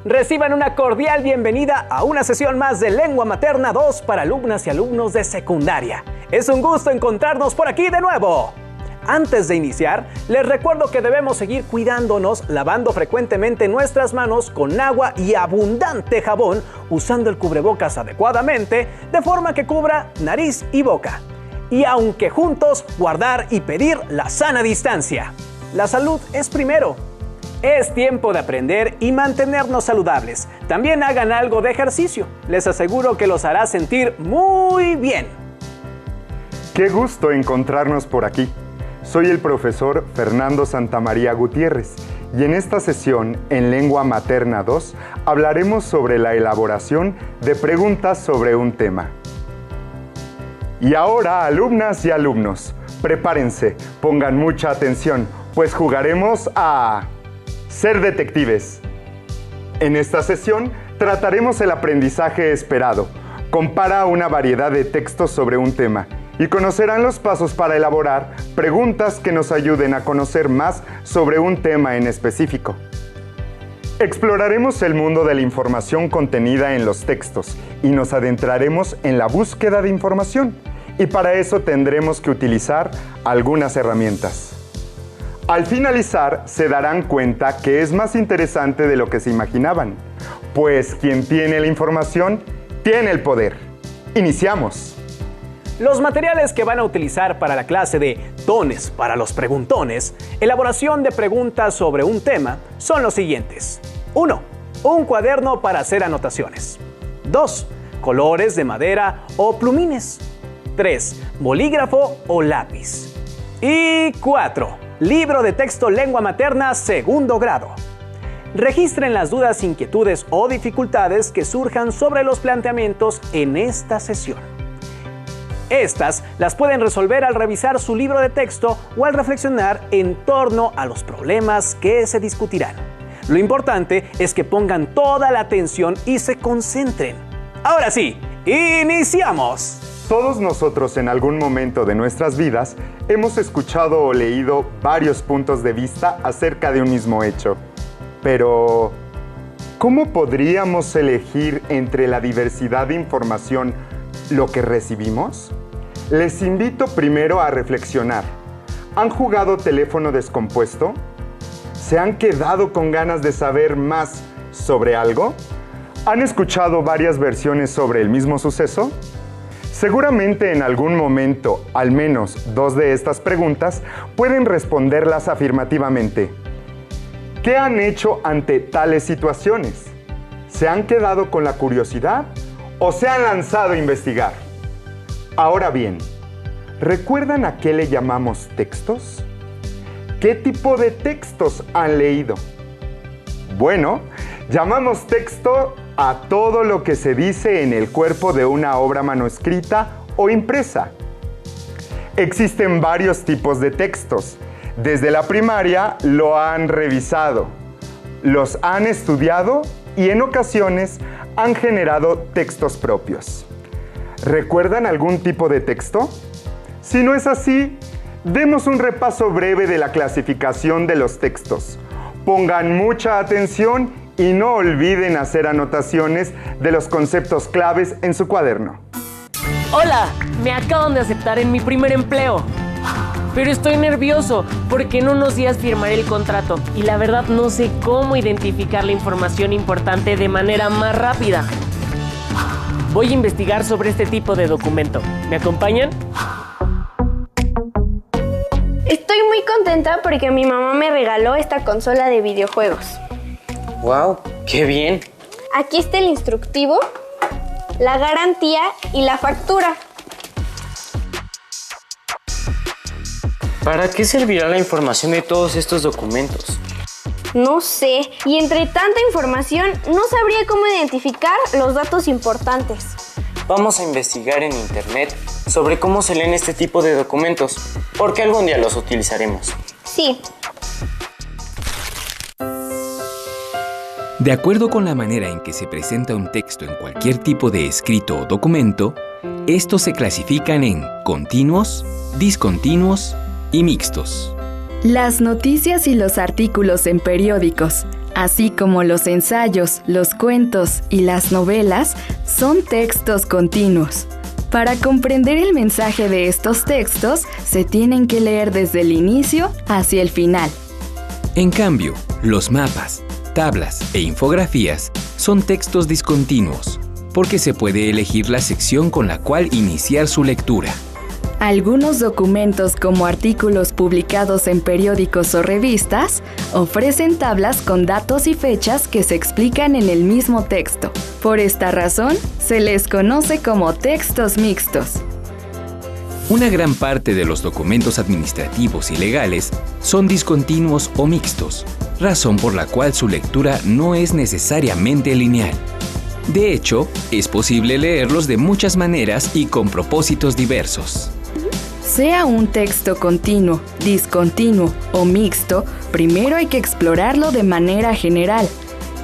Reciban una cordial bienvenida a una sesión más de Lengua Materna 2 para alumnas y alumnos de secundaria. Es un gusto encontrarnos por aquí de nuevo. Antes de iniciar, les recuerdo que debemos seguir cuidándonos lavando frecuentemente nuestras manos con agua y abundante jabón, usando el cubrebocas adecuadamente, de forma que cubra nariz y boca. Y aunque juntos, guardar y pedir la sana distancia. La salud es primero. Es tiempo de aprender y mantenernos saludables. También hagan algo de ejercicio. Les aseguro que los hará sentir muy bien. Qué gusto encontrarnos por aquí. Soy el profesor Fernando Santamaría Gutiérrez y en esta sesión, en Lengua Materna 2, hablaremos sobre la elaboración de preguntas sobre un tema. Y ahora, alumnas y alumnos, prepárense, pongan mucha atención, pues jugaremos a ser detectives. En esta sesión trataremos el aprendizaje esperado. Compara una variedad de textos sobre un tema y conocerán los pasos para elaborar preguntas que nos ayuden a conocer más sobre un tema en específico. Exploraremos el mundo de la información contenida en los textos y nos adentraremos en la búsqueda de información. Y para eso tendremos que utilizar algunas herramientas. Al finalizar, se darán cuenta que es más interesante de lo que se imaginaban, pues quien tiene la información, tiene el poder. ¡Iniciamos! Los materiales que van a utilizar para la clase de Tones para los preguntones, elaboración de preguntas sobre un tema, son los siguientes. 1. Un cuaderno para hacer anotaciones. 2. Colores de madera o plumines. 3. Bolígrafo o lápiz. Y 4. Libro de texto Lengua Materna segundo grado. Registren las dudas, inquietudes o dificultades que surjan sobre los planteamientos en esta sesión. Estas las pueden resolver al revisar su libro de texto o al reflexionar en torno a los problemas que se discutirán. Lo importante es que pongan toda la atención y se concentren. Ahora sí, ¡iniciamos! Todos nosotros en algún momento de nuestras vidas hemos escuchado o leído varios puntos de vista acerca de un mismo hecho. Pero, ¿cómo podríamos elegir entre la diversidad de información lo que recibimos? Les invito primero a reflexionar. ¿Han jugado teléfono descompuesto? ¿Se han quedado con ganas de saber más sobre algo? ¿Han escuchado varias versiones sobre el mismo suceso? Seguramente en algún momento, al menos 2 de estas preguntas, pueden responderlas afirmativamente. ¿Qué han hecho ante tales situaciones? ¿Se han quedado con la curiosidad o se han lanzado a investigar? Ahora bien, ¿recuerdan a qué le llamamos textos? ¿Qué tipo de textos han leído? Bueno, llamamos texto a todo lo que se dice en el cuerpo de una obra manuscrita o impresa. Existen varios tipos de textos. Desde la primaria lo han revisado, los han estudiado y en ocasiones han generado textos propios. ¿Recuerdan algún tipo de texto? Si no es así, demos un repaso breve de la clasificación de los textos. Pongan mucha atención y no olviden hacer anotaciones de los conceptos claves en su cuaderno. Hola, me acaban de aceptar en mi primer empleo. Pero estoy nervioso porque en unos días firmaré el contrato y la verdad no sé cómo identificar la información importante de manera más rápida. Voy a investigar sobre este tipo de documento. ¿Me acompañan? Estoy muy contenta porque mi mamá me regaló esta consola de videojuegos. ¡Wow! ¡Qué bien! Aquí está el instructivo, la garantía y la factura. ¿Para qué servirá la información de todos estos documentos? No sé, y entre tanta información no sabría cómo identificar los datos importantes. Vamos a investigar en internet sobre cómo se leen este tipo de documentos, porque algún día los utilizaremos. Sí. De acuerdo con la manera en que se presenta un texto en cualquier tipo de escrito o documento, estos se clasifican en continuos, discontinuos y mixtos. Las noticias y los artículos en periódicos, así como los ensayos, los cuentos y las novelas, son textos continuos. Para comprender el mensaje de estos textos, se tienen que leer desde el inicio hacia el final. En cambio, los mapas, tablas e infografías son textos discontinuos, porque se puede elegir la sección con la cual iniciar su lectura. Algunos documentos, como artículos publicados en periódicos o revistas, ofrecen tablas con datos y fechas que se explican en el mismo texto. Por esta razón, se les conoce como textos mixtos. Una gran parte de los documentos administrativos y legales son discontinuos o mixtos, razón por la cual su lectura no es necesariamente lineal. De hecho, es posible leerlos de muchas maneras y con propósitos diversos. Sea un texto continuo, discontinuo o mixto, primero hay que explorarlo de manera general.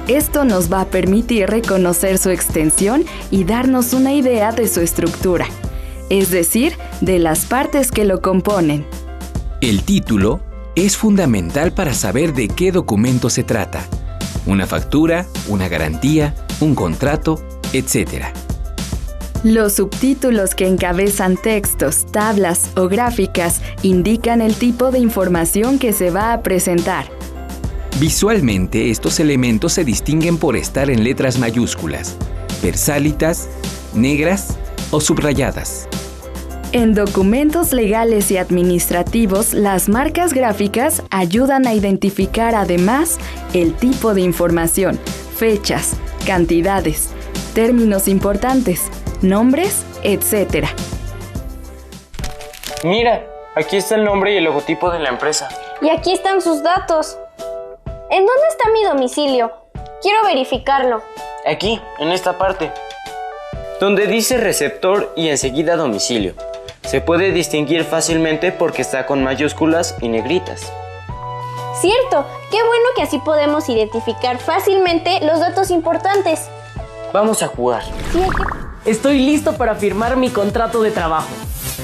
Esto nos va a permitir reconocer su extensión y darnos una idea de su estructura, es decir, de las partes que lo componen. El título es fundamental para saber de qué documento se trata. Una factura, una garantía, un contrato, etc. Los subtítulos que encabezan textos, tablas o gráficas indican el tipo de información que se va a presentar. Visualmente, estos elementos se distinguen por estar en letras mayúsculas, versálitas, negras o subrayadas. En documentos legales y administrativos, las marcas gráficas ayudan a identificar además el tipo de información, fechas, cantidades, términos importantes, nombres, etc. Mira, aquí está el nombre y el logotipo de la empresa. Y aquí están sus datos. ¿En dónde está mi domicilio? Quiero verificarlo. Aquí, en esta parte, donde dice receptor y enseguida domicilio. Se puede distinguir fácilmente porque está con mayúsculas y negritas. Cierto, qué bueno que así podemos identificar fácilmente los datos importantes. Vamos a jugar. Sí, Estoy listo para firmar mi contrato de trabajo.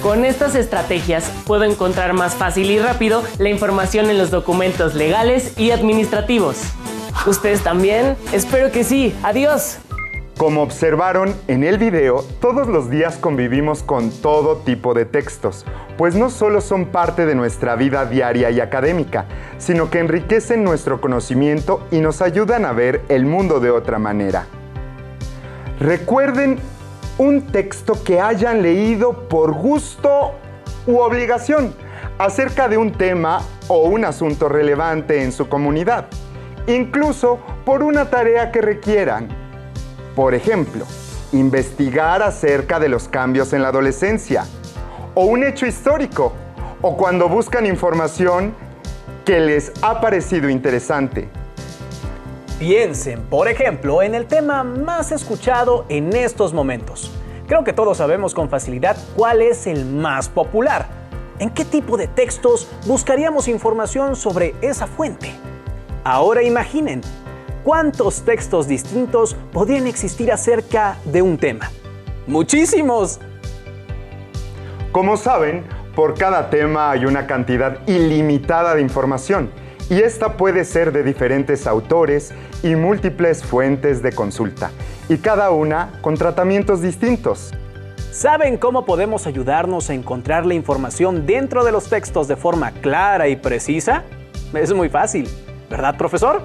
Con estas estrategias puedo encontrar más fácil y rápido la información en los documentos legales y administrativos. ¿Ustedes también? Espero que sí. ¡Adiós! Como observaron en el video, todos los días convivimos con todo tipo de textos, pues no solo son parte de nuestra vida diaria y académica, sino que enriquecen nuestro conocimiento y nos ayudan a ver el mundo de otra manera. Recuerden un texto que hayan leído por gusto u obligación acerca de un tema o un asunto relevante en su comunidad, incluso por una tarea que requieran. Por ejemplo, investigar acerca de los cambios en la adolescencia, o un hecho histórico, o cuando buscan información que les ha parecido interesante. Piensen, por ejemplo, en el tema más escuchado en estos momentos. Creo que todos sabemos con facilidad cuál es el más popular. ¿En qué tipo de textos buscaríamos información sobre esa fuente? Ahora imaginen, ¿cuántos textos distintos podrían existir acerca de un tema? ¡Muchísimos! Como saben, por cada tema hay una cantidad ilimitada de información, y esta puede ser de diferentes autores y múltiples fuentes de consulta, y cada una con tratamientos distintos. ¿Saben cómo podemos ayudarnos a encontrar la información dentro de los textos de forma clara y precisa? Es muy fácil, ¿verdad, profesor?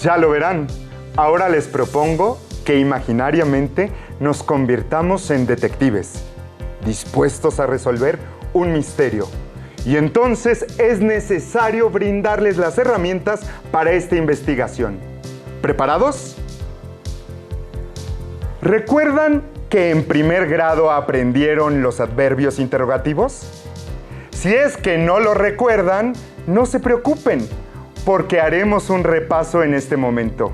Ya lo verán. Ahora les propongo que imaginariamente nos convirtamos en detectives, dispuestos a resolver un misterio. Y entonces es necesario brindarles las herramientas para esta investigación. ¿Preparados? ¿Recuerdan que en primer grado aprendieron los adverbios interrogativos? Si es que no lo recuerdan, no se preocupen, porque haremos un repaso en este momento,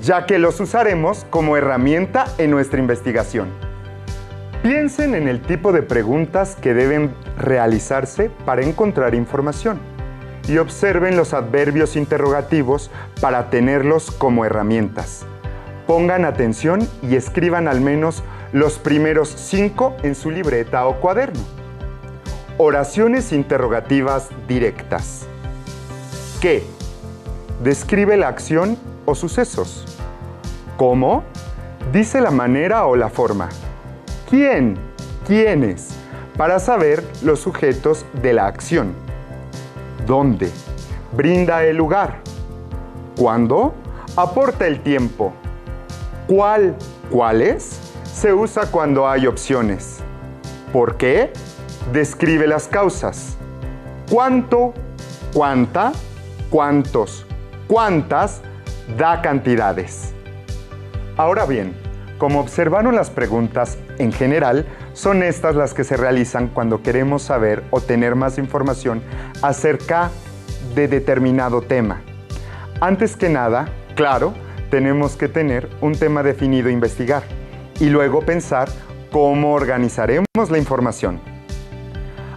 ya que los usaremos como herramienta en nuestra investigación. Piensen en el tipo de preguntas que deben realizarse para encontrar información y observen los adverbios interrogativos para tenerlos como herramientas. Pongan atención y escriban al menos los primeros 5 en su libreta o cuaderno. Oraciones interrogativas directas. ¿Qué? describe la acción o sucesos. ¿Cómo? Dice la manera o la forma. ¿Quién? ¿Quiénes? Para saber los sujetos de la acción. ¿Dónde? Brinda el lugar. ¿Cuándo? Aporta el tiempo. ¿Cuál? ¿Cuáles? Se usa cuando hay opciones. ¿Por qué? Describe las causas. ¿Cuánto? ¿Cuánta? ¿Cuántos? ¿Cuántas? Da cantidades. Ahora bien, como observaron las preguntas, en general, son estas las que se realizan cuando queremos saber o tener más información acerca de determinado tema. Antes que nada, claro, tenemos que tener un tema definido e investigar, y luego pensar cómo organizaremos la información.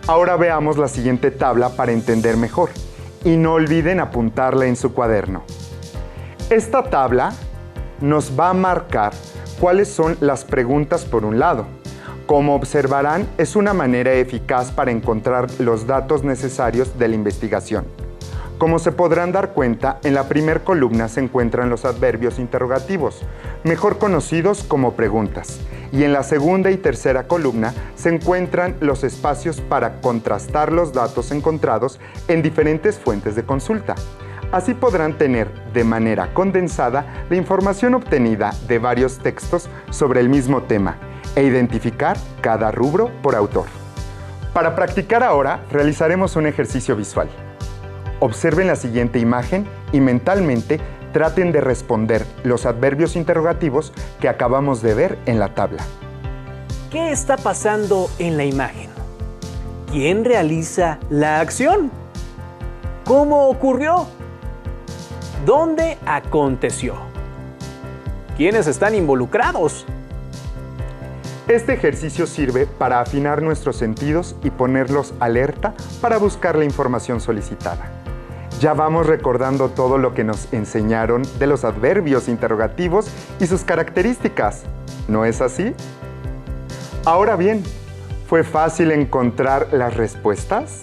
Ahora veamos la siguiente tabla para entender mejor, y no olviden apuntarla en su cuaderno. Esta tabla nos va a marcar cuáles son las preguntas por un lado. Como observarán, es una manera eficaz para encontrar los datos necesarios de la investigación. Como se podrán dar cuenta, en la primera columna se encuentran los adverbios interrogativos, mejor conocidos como preguntas, y en la segunda y tercera columna se encuentran los espacios para contrastar los datos encontrados en diferentes fuentes de consulta. Así podrán tener de manera condensada la información obtenida de varios textos sobre el mismo tema e identificar cada rubro por autor. Para practicar ahora, realizaremos un ejercicio visual. Observen la siguiente imagen y mentalmente traten de responder los adverbios interrogativos que acabamos de ver en la tabla. ¿Qué está pasando en la imagen? ¿Quién realiza la acción? ¿Cómo ocurrió? ¿Dónde aconteció? ¿Quiénes están involucrados? Este ejercicio sirve para afinar nuestros sentidos y ponerlos alerta para buscar la información solicitada. Ya vamos recordando todo lo que nos enseñaron de los adverbios interrogativos y sus características, ¿no es así? Ahora bien, ¿fue fácil encontrar las respuestas?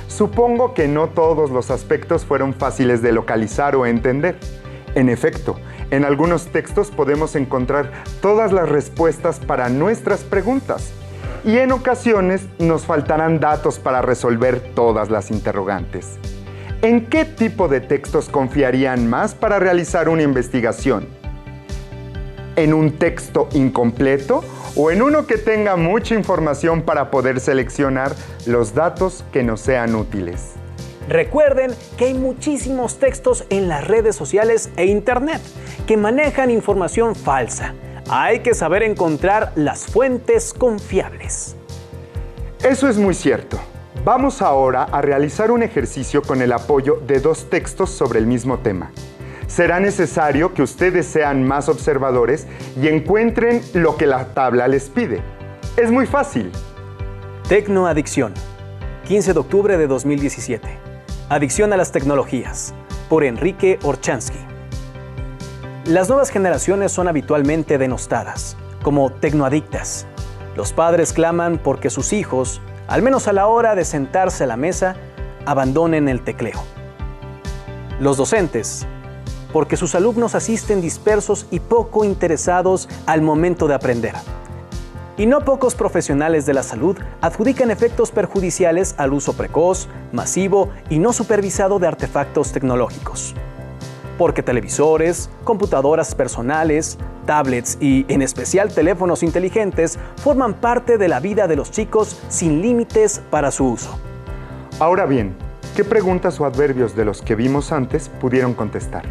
Supongo que no todos los aspectos fueron fáciles de localizar o entender. En efecto, en algunos textos podemos encontrar todas las respuestas para nuestras preguntas y en ocasiones nos faltarán datos para resolver todas las interrogantes. ¿En qué tipo de textos confiarían más para realizar una investigación? ¿En un texto incompleto o en uno que tenga mucha información para poder seleccionar los datos que nos sean útiles? Recuerden que hay muchísimos textos en las redes sociales e internet que manejan información falsa. Hay que saber encontrar las fuentes confiables. Eso es muy cierto. Vamos ahora a realizar un ejercicio con el apoyo de dos textos sobre el mismo tema. Será necesario que ustedes sean más observadores y encuentren lo que la tabla les pide. Es muy fácil. Tecnoadicción, 15 de octubre de 2017. Adicción a las tecnologías, por Enrique Orchansky. Las nuevas generaciones son habitualmente denostadas, como tecnoadictas. Los padres claman porque sus hijos, al menos a la hora de sentarse a la mesa, abandonen el tecleo. Los docentes, porque sus alumnos asisten dispersos y poco interesados al momento de aprender. Y no pocos profesionales de la salud adjudican efectos perjudiciales al uso precoz, masivo y no supervisado de artefactos tecnológicos. Porque televisores, computadoras personales, tablets y, en especial, teléfonos inteligentes forman parte de la vida de los chicos sin límites para su uso. Ahora bien, ¿qué preguntas o adverbios de los que vimos antes pudieron contestar?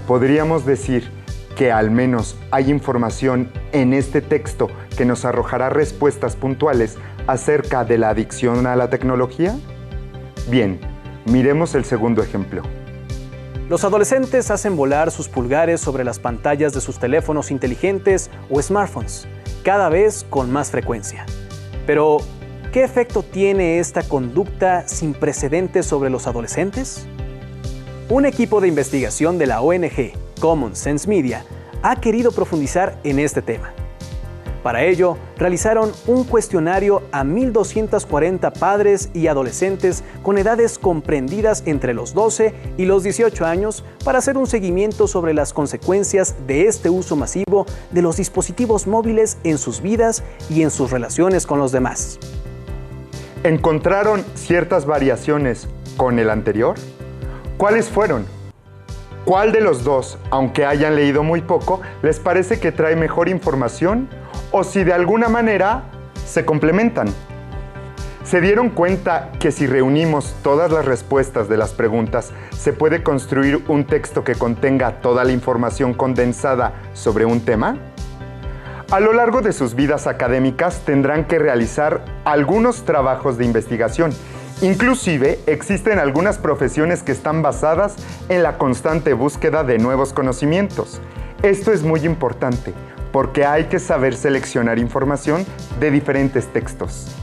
Podríamos decir que al menos hay información en este texto que nos arrojará respuestas puntuales acerca de la adicción a la tecnología. Bien, miremos el segundo ejemplo. Los adolescentes hacen volar sus pulgares sobre las pantallas de sus teléfonos inteligentes o smartphones, cada vez con más frecuencia. Pero, ¿qué efecto tiene esta conducta sin precedentes sobre los adolescentes? Un equipo de investigación de la ONG Common Sense Media ha querido profundizar en este tema. Para ello, realizaron un cuestionario a 1.240 padres y adolescentes con edades comprendidas entre los 12 y los 18 años para hacer un seguimiento sobre las consecuencias de este uso masivo de los dispositivos móviles en sus vidas y en sus relaciones con los demás. ¿Encontraron ciertas variaciones con el anterior? ¿Cuáles fueron? ¿Cuál de los dos, aunque hayan leído muy poco, les parece que trae mejor información? ¿O si de alguna manera se complementan? ¿Se dieron cuenta que si reunimos todas las respuestas de las preguntas, se puede construir un texto que contenga toda la información condensada sobre un tema? A lo largo de sus vidas académicas tendrán que realizar algunos trabajos de investigación. Inclusive, existen algunas profesiones que están basadas en la constante búsqueda de nuevos conocimientos. Esto es muy importante, porque hay que saber seleccionar información de diferentes textos.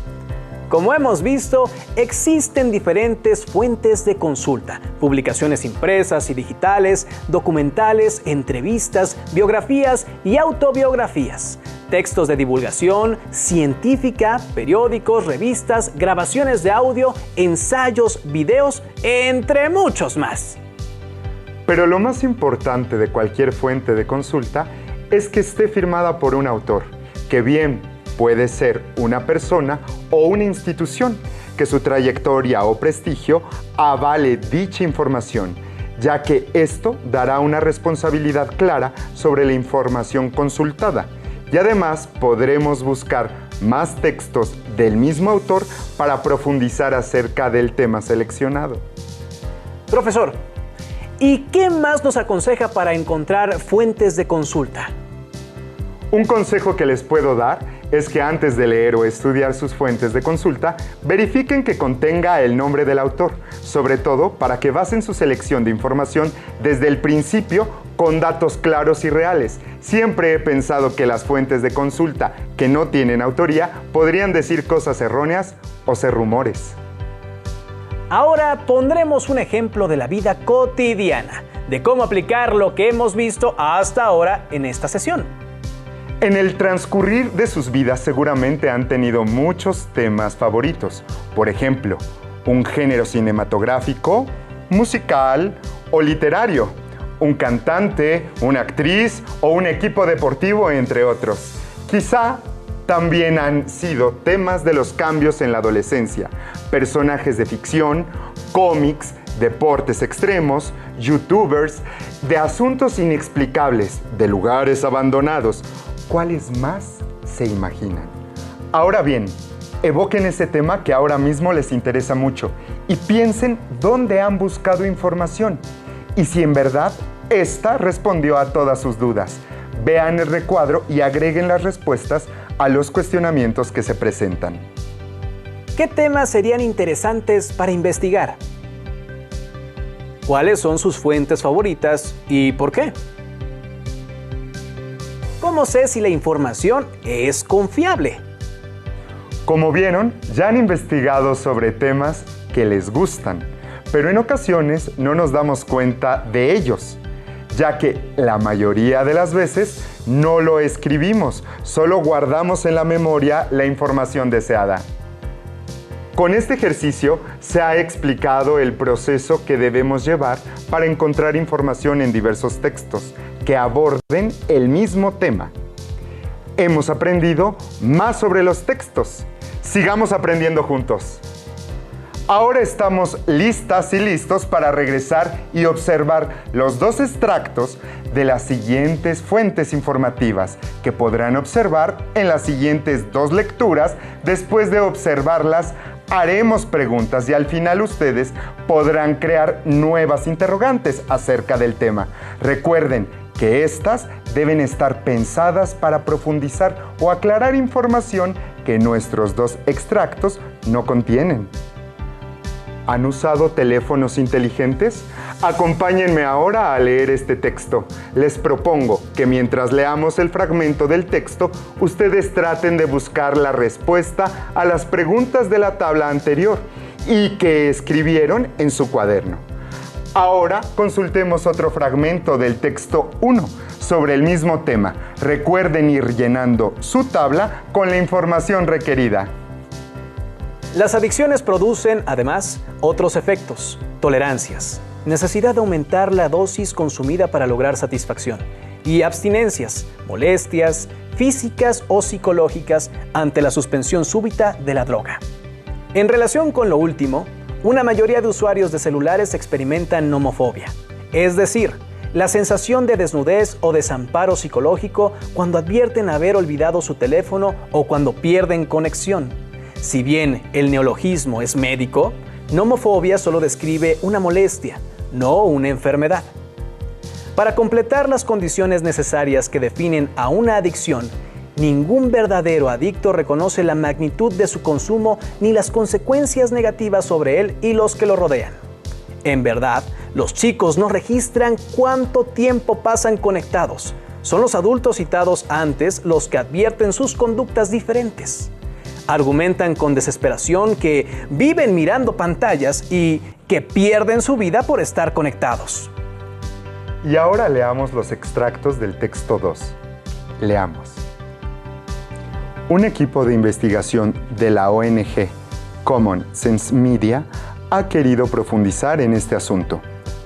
Como hemos visto, existen diferentes fuentes de consulta, publicaciones impresas y digitales, documentales, entrevistas, biografías y autobiografías, textos de divulgación científica, periódicos, revistas, grabaciones de audio, ensayos, videos, entre muchos más. Pero lo más importante de cualquier fuente de consulta es que esté firmada por un autor, que bien puede ser una persona o una institución, que su trayectoria o prestigio avale dicha información, ya que esto dará una responsabilidad clara sobre la información consultada. Y además podremos buscar más textos del mismo autor para profundizar acerca del tema seleccionado. Profesor, ¿y qué más nos aconseja para encontrar fuentes de consulta? Un consejo que les puedo dar es que antes de leer o estudiar sus fuentes de consulta, verifiquen que contenga el nombre del autor, sobre todo para que basen su selección de información desde el principio con datos claros y reales. Siempre he pensado que las fuentes de consulta que no tienen autoría podrían decir cosas erróneas o ser rumores. Ahora pondremos un ejemplo de la vida cotidiana, de cómo aplicar lo que hemos visto hasta ahora en esta sesión. En el transcurrir de sus vidas seguramente han tenido muchos temas favoritos. Por ejemplo, un género cinematográfico, musical o literario, un cantante, una actriz o un equipo deportivo, entre otros. Quizá también han sido temas de los cambios en la adolescencia, personajes de ficción, cómics, deportes extremos, youtubers, de asuntos inexplicables, de lugares abandonados. ¿Cuáles más se imaginan? Ahora bien, evoquen ese tema que ahora mismo les interesa mucho y piensen dónde han buscado información y si en verdad esta respondió a todas sus dudas. Vean el recuadro y agreguen las respuestas a los cuestionamientos que se presentan. ¿Qué temas serían interesantes para investigar? ¿Cuáles son sus fuentes favoritas y por qué? ¿Cómo sé si la información es confiable? Como vieron, ya han investigado sobre temas que les gustan, pero en ocasiones no nos damos cuenta de ellos, ya que la mayoría de las veces no lo escribimos, solo guardamos en la memoria la información deseada. Con este ejercicio se ha explicado el proceso que debemos llevar para encontrar información en diversos textos que aborden el mismo tema. Hemos aprendido más sobre los textos. Sigamos aprendiendo juntos. Ahora estamos listas y listos para regresar y observar los dos extractos de las siguientes fuentes informativas que podrán observar en las siguientes dos lecturas. Después de observarlas, haremos preguntas y al final ustedes podrán crear nuevas interrogantes acerca del tema. Recuerden que estas deben estar pensadas para profundizar o aclarar información que nuestros dos extractos no contienen. ¿Han usado teléfonos inteligentes? Acompáñenme ahora a leer este texto. Les propongo que mientras leamos el fragmento del texto, ustedes traten de buscar la respuesta a las preguntas de la tabla anterior y que escribieron en su cuaderno. Ahora consultemos otro fragmento del texto 1 sobre el mismo tema. Recuerden ir llenando su tabla con la información requerida. Las adicciones producen, además, otros efectos: tolerancias, necesidad de aumentar la dosis consumida para lograr satisfacción, y abstinencias, molestias físicas o psicológicas ante la suspensión súbita de la droga. En relación con lo último, una mayoría de usuarios de celulares experimentan nomofobia, es decir, la sensación de desnudez o desamparo psicológico cuando advierten haber olvidado su teléfono o cuando pierden conexión. Si bien el neologismo es médico, nomofobia solo describe una molestia, no una enfermedad. Para completar las condiciones necesarias que definen a una adicción, ningún verdadero adicto reconoce la magnitud de su consumo ni las consecuencias negativas sobre él y los que lo rodean. En verdad, los chicos no registran cuánto tiempo pasan conectados. Son los adultos citados antes los que advierten sus conductas diferentes. Argumentan con desesperación que viven mirando pantallas y que pierden su vida por estar conectados. Y ahora leamos los extractos del texto 2. Leamos. Un equipo de investigación de la ONG Common Sense Media ha querido profundizar en este asunto.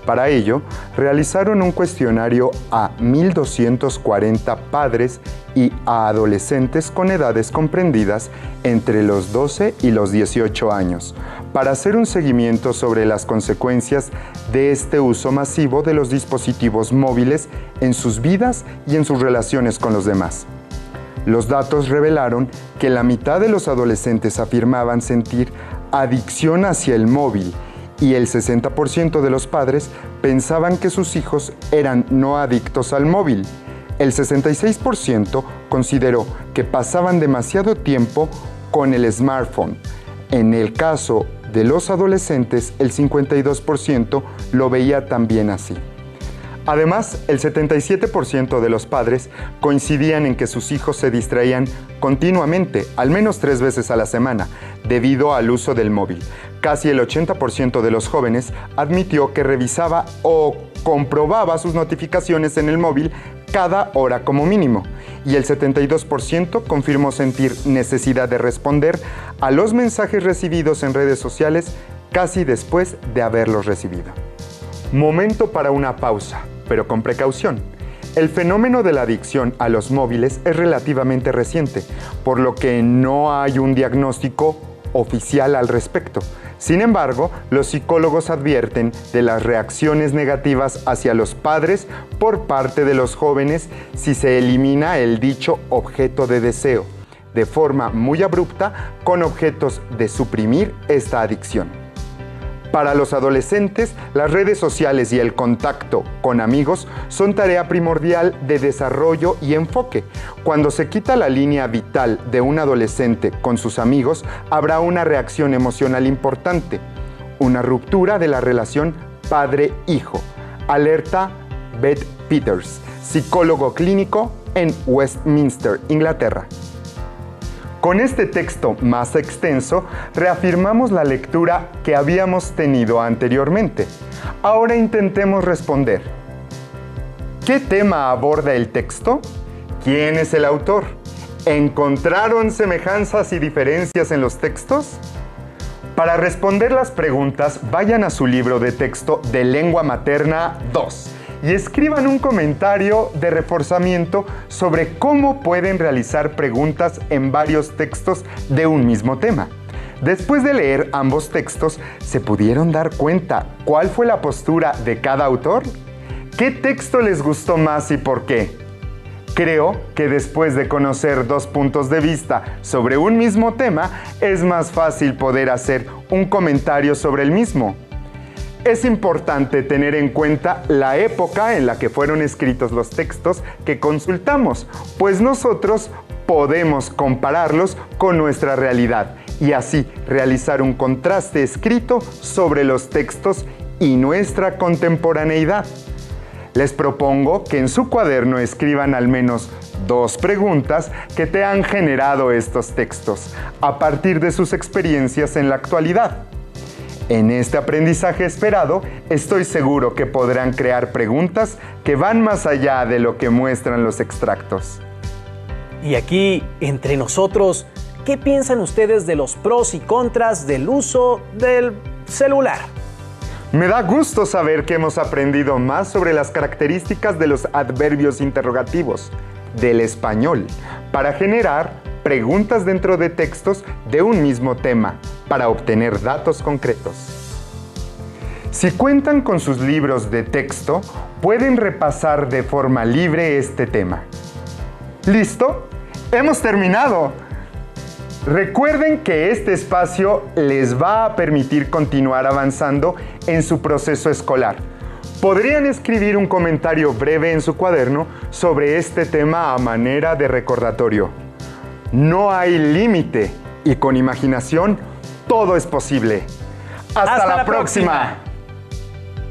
Para ello, realizaron un cuestionario a 1.240 padres y a adolescentes con edades comprendidas entre los 12 y los 18 años, para hacer un seguimiento sobre las consecuencias de este uso masivo de los dispositivos móviles en sus vidas y en sus relaciones con los demás. Los datos revelaron que la mitad de los adolescentes afirmaban sentir adicción hacia el móvil y el 60% de los padres pensaban que sus hijos eran no adictos al móvil. El 66% consideró que pasaban demasiado tiempo con el smartphone. En el caso de los adolescentes, el 52% lo veía también así. Además, el 77% de los padres coincidían en que sus hijos se distraían continuamente, al menos 3 veces a la semana, debido al uso del móvil. Casi el 80% de los jóvenes admitió que revisaba o comprobaba sus notificaciones en el móvil cada hora como mínimo, y el 72% confirmó sentir necesidad de responder a los mensajes recibidos en redes sociales casi después de haberlos recibido. Momento para una pausa, pero con precaución. El fenómeno de la adicción a los móviles es relativamente reciente, por lo que no hay un diagnóstico oficial al respecto. Sin embargo, los psicólogos advierten de las reacciones negativas hacia los padres por parte de los jóvenes si se elimina el dicho objeto de deseo, de forma muy abrupta, con objetos de suprimir esta adicción. Para los adolescentes, las redes sociales y el contacto con amigos son tarea primordial de desarrollo y enfoque. Cuando se quita la línea vital de un adolescente con sus amigos, habrá una reacción emocional importante, una ruptura de la relación padre-hijo. Alerta Beth Peters, psicólogo clínico en Westminster, Inglaterra. Con este texto más extenso, reafirmamos la lectura que habíamos tenido anteriormente. Ahora intentemos responder. ¿Qué tema aborda el texto? ¿Quién es el autor? ¿Encontraron semejanzas y diferencias en los textos? Para responder las preguntas, vayan a su libro de texto de Lengua Materna 2 y escriban un comentario de reforzamiento sobre cómo pueden realizar preguntas en varios textos de un mismo tema. Después de leer ambos textos, ¿se pudieron dar cuenta cuál fue la postura de cada autor? ¿Qué texto les gustó más y por qué? Creo que después de conocer 2 puntos de vista sobre un mismo tema, es más fácil poder hacer un comentario sobre el mismo. Es importante tener en cuenta la época en la que fueron escritos los textos que consultamos, pues nosotros podemos compararlos con nuestra realidad y así realizar un contraste escrito sobre los textos y nuestra contemporaneidad. Les propongo que en su cuaderno escriban al menos 2 preguntas que te han generado estos textos a partir de sus experiencias en la actualidad. En este aprendizaje esperado, estoy seguro que podrán crear preguntas que van más allá de lo que muestran los extractos. Y aquí, entre nosotros, ¿qué piensan ustedes de los pros y contras del uso del celular? Me da gusto saber que hemos aprendido más sobre las características de los adverbios interrogativos del español para generar preguntas dentro de textos de un mismo tema para obtener datos concretos. Si cuentan con sus libros de texto, pueden repasar de forma libre este tema. ¿Listo? ¡Hemos terminado! Recuerden que este espacio les va a permitir continuar avanzando en su proceso escolar. Podrían escribir un comentario breve en su cuaderno sobre este tema a manera de recordatorio. No hay límite y con imaginación todo es posible. ¡Hasta la próxima!